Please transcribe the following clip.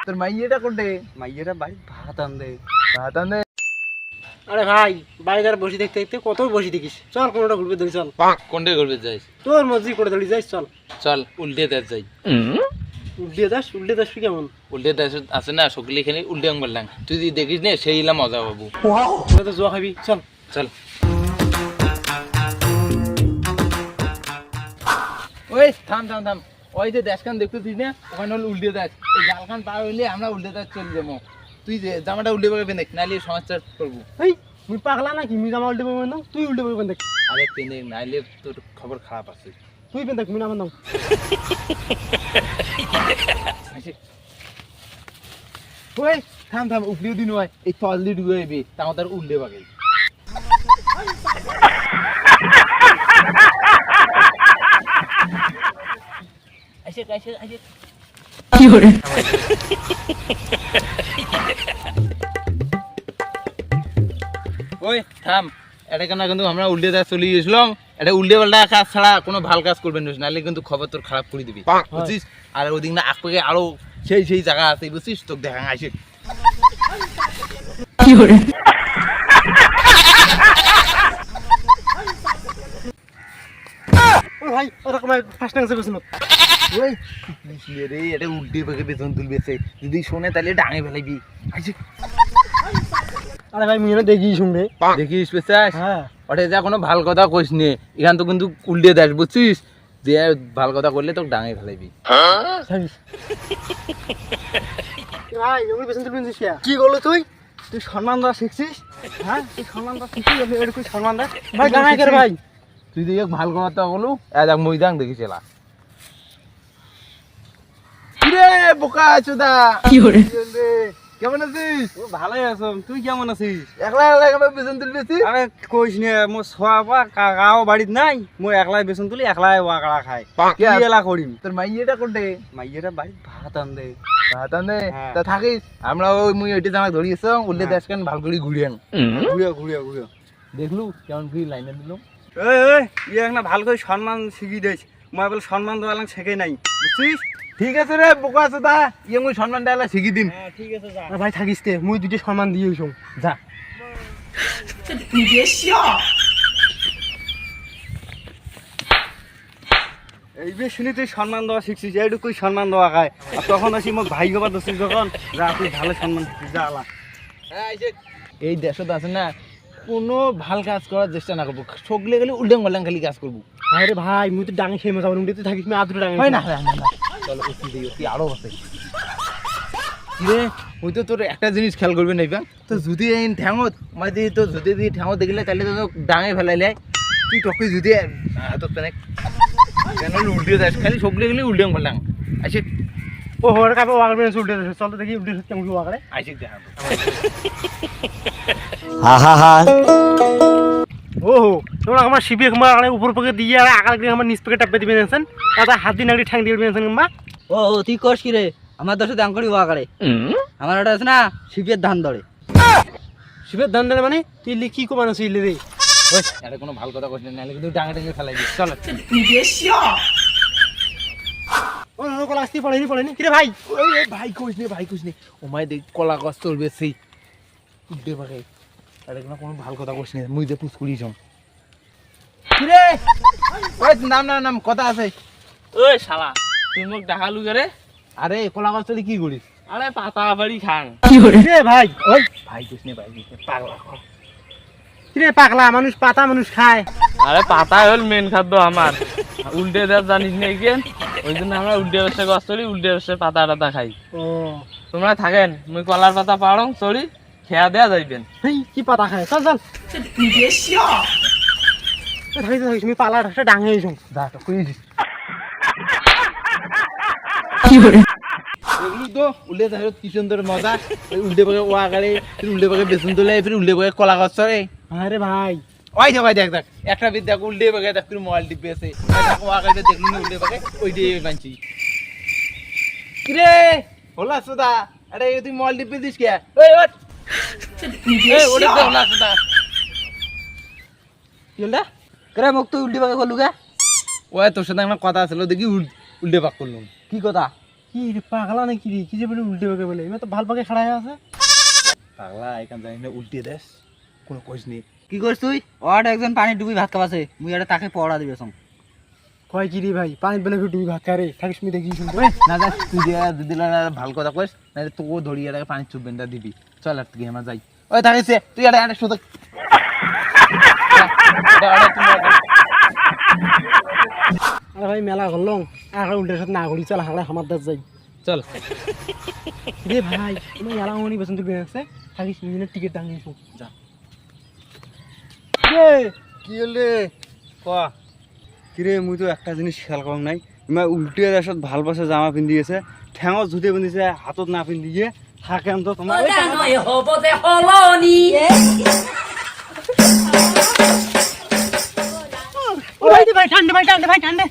তোর মাইয়েটা কোনটে? মাইয়েরা বাড়ি ভাত আনবে। ভাত আনতে। আরে ভাই বাইরে আর বসে দেখতে দেখতে কত বসে দেখিস, চল কোনোটা ঘুরবে ধরি, চল কোনটা করবে যাইস? তোর মর্জি করে ধরি যাইস, চল চল উল্টে দেশ যাই। উল্টে দাস তুই কেমন? উল্টে দেশ আছে না সকলে এখানে উল্টে আং বললাম, তুই যদি দেখিস না সেই ইলা মজা পাবো। তোরা তো জোয়া খাবি, চল চল। ওই থাম থাম থাম, ওই যে দেশখান দেখতেছিস না, ওখানে হলো উল্টে দেশ। এই জালখান পার হইলে আমরা উল্টে দেশ চলে যাবো। তুই যে জামাটা উল্টে পাবে দেখ, নাইলে সমস্যা করবো। এই মুই পাগলা নাকি? মুই জামা উল্টে পাবো না, তুই উল্টে পাবি দেখ। আরে পেনে নাইলে তোর খবর খারাপ আছে। তুই পেন দেখ, মুই নাম নাম ওই থাম থাম, উপরেও দিন হয় এই তল দিয়ে ডুবে যাবি, তাও তার উল্টে পাবে। আইসে আইসে আইসে ওই থাম, এটা কেন কিন্তু আমরা উল্টে দেশ চলে গেছিলাম। এটা উল্টে পাল্টা কাজ ছাড়া কোনো ভালো কাজ করবেন না, নাহলে কিন্তু খবর তোর খারাপ করে দিবি, বুঝছিস? আর ওদিক না আগে আরো সেই সেই জায়গা আছে, বুঝছিস? তোকে দেখা আইসে ও ভাই ওরকম ফার্স্ট টাইম সেবেছিল। ওই রে, এটা উল্টে পাকে বেতন তুলবেছে, যদি শোনে তাহলে ডাঙে ফেলাইবি। আইসে আরে ভাই মুই না দেখি শুনবে। দেখিস পেছাস, হ্যাঁ ওটা যা কোনো ভাল কথা কইস নে, এখান তো কিন্তু উল্টে দেশ, বুঝছিস? যে ভাল কথা করলে তোকে ডাঙে ফেলাইবি। ছাড়িস ভাই ওই পেছন তুলবেন কি করলো তুই? তুই সম্মান দেওয়া শিখছিস? হ্যাঁ তুই সম্মান দেওয়া শিখছিস, এরকম সম্মান দেয় ভাই গানা করে ভাই। তুই দেখ ভাল কথা বলু, দেখ মই দাং দেখিছিলা। কিরে বোকা চোদা, কি হরে কেমন আছিস? ও ভালোই আছো, তুই কেমন আছিস? একলা একলা কেন বেতন তুলবেছিস? আরে কইস নে, মোর সোয়াবা কাকাও বাড়িত নাই, মই একলাই বেসন তুলি একলাই ওয়াকড়া খাই। কি এলা করিম? তোর মাইয়েটা কোনটে? মাইয়েরা বাড়ি ভাত আনবে। ভাত আনতে। হ্যাঁ। তা থাকিস, আমরা ওই মুই ওইটা জামা ধরিয়েছ, উল্টে দেশ কেন ভাল করে ঘুরিয়ান ঘুরিয়া ঘুরিয়া ঘুরিয়া দেখলু কেমন কি লাইনে দিল। এই এই ইয়ে না ভালো করে সম্মান শিখিয়ে দিস। মই বলে সম্মান দেওয়া lang শেখে নাই, বুঝছিস? ঠিক আছে রে বোকা চোদা, ইয়ে মুই সম্মান দেওয়া শিখি দিম। হ্যাঁ ঠিক আছে যা। ভাই থাকিস তে, মুই দুটো সম্মান দিয়ে হইছম যা। এই বে শুনি তুই সম্মান দেওয়া শিখছিস, এইটুকুই সম্মান দেওয়া খায়। আর তখন আসি মোক ভাই গবা দছিস যখন, যা তুই ভালো সম্মান শিখছিস, যা আলা। এই দেশত আছে না, কোনো ভাল কাজ করার চেষ্টা না করবো, সকলে গেলে উল্টাং পাল্টাং খালি কাজ করবো। আরে ভাই মুই তো ডাঙে খেয়ে মজা তুই থাকিস, মুই আদুরে ডাঙে হয় না না না না, চলো অতি দেই, অতি আরো আছে। কিরে ওই তো তোর একটা জিনিস খেয়াল করবি না, তো যদি এই ঠ্যাঙত মানে যদি তো যদি দিয়ে ঠ্যাঙত দেখিলে তাহলে তো ডাঙে ফেলাইলে তুই তোকে যদি তোর তেনে কেন উল্টে দেশ, খালি সকলে গেলে উল্টাং পাল্টাং আইসে। ও হোর কাপে ওয়াগড়ে উল্টে দে, চল তো দেখি উল্টে কেমন ওয়াগড়ে। আইসে দেখাবো। ও হো তোমরা আমার শিবির কুমার আগে উপর পকে দিয়ে আর আকাল করে আমার নিচ পকে টাপে দিবেন আছেন, দাদা হাত দিয়ে নাগড়ি ঠ্যাং দিয়ে দিবেন আছেন মা। ও তুই কস কি রে? আমার দশে দাম করি ওয়া করে, আমার ওটা আছে না শিবের ধান ধরে। শিবের ধান দেয় মানে তুই কি কো মানুষ ইলে রে? ওই এটা কোনো ভালো কথা কইছ না, নাহলে কিন্তু ডাঙে ডাঙে ফেলাই দিস। চল ও কলা আসতে পড়েনি কি রে ভাই? ওই ভাই কইস নে ও মাই দেখ কলা গাছ চলবে সেই উল্টে পাকে, এটা কোনো ভালো কথা কইস না, মুই যে পুষ করি যাম। কি রে ওই নাম নাম নাম কথা আছে। ওই শালা তুই মোক দেখালু রে? আরে কলা গাছ চলে কি করিস? আরে পাতা বাড়ি খাং। কি রে ভাই? ওই ভাই কইস নে ভাই কইস নে, পাগলা কর। কি রে পাগলা মানুষ, পাতা মানুষ খায়। আরে পাতা হল মেন খাদ্য আমার, উল্টে দেশ জানিস না কেন? ওই জন্য আমরা উল্টে বসে গাছ চড়ি, উল্টে বসে পাতা টাতা খাই। ও তোমরা থাকেন, মুই কলার পাতা পাড়ং চড়ি খেয়া দেয়া যাইবেন। হেই কি পাতা খায়, চল চল থাকিস থাকিস, তুমি পালা একটা ডাঙে হইছম। যা তো কইছিস এগুলো তো উল্টে দেশ কি সুন্দর মজা। ওই উল্টে পাকে ওয়া গাড়ি, ফির উল্টে পাকে বেসন তোলে, ফির উল্টে পাকে কলা গাছ চড়ে। আরে ভাই ওই যে ভাই দেখ দেখ একটা বিদ দেখ উল্টে পাকে দেখ তুই মোবাইল টিপে আছে, ওয়া গাড়ি দেখলি না উল্টে পাকে ওই দিয়ে বানছি। কি রে হলা সুদা, আরে তুই মোবাইল টিপে দিস কে? ওই ওট এই ওটা দে হলা সুদা। কি হল করে মোক তুই উল্টি পাকে করলু গে? ওই তোর সাথে আমার কথা ছিল, দেখি উল্টে পাক করলাম। কি কথা? কি রে পাগলা নাকি রে কি যে বলে উল্টে বেগে বলে এমন তো ভাল পাকে খাড়ায় আছে পাগলা এখান জানি না উল্টে দেস কোনো কইস নি কি করছ তুই ওয়াট একজন পানি ডুবি ভাত খাবাছে মুই এটা তাকে পড়া দিবে সং কয় কি রে ভাই পানি বেলে ডুবি ভাত খায় রে থাকিস মি দেখি শুনতে না যা তুই দিলে না ভাল কথা কইস না তোকে ধরিয়ে এটাকে পানি চুপবেনটা দিবি চল আর তুই আমার যাই ওই থাকিস তুই এটা এটা শুধু আরে ভাই মেলা করলাম আর উল্টের সাথে না করি চল হাগড়া হামার দাস যাই চল রে ভাই তুমি এলা মনি বসন্ত বের আছে থাকিস মিনিট টিকিট টাঙ্গিছো যা। রে কি হলে ক কিরে মুই তো একটা জিনিস খেয়াল করলাম নাই ইমা উল্টে দেশত ভাল পাশে জামা পিন্ধি আছে ঠেঙত জুতি পিন্ধিছে হাতত না পিন্ধি গিয়ে থাকে তো তোমার ও ভাই ঠান্ডা ভাই ঠান্ডা ভাই ঠান্ডা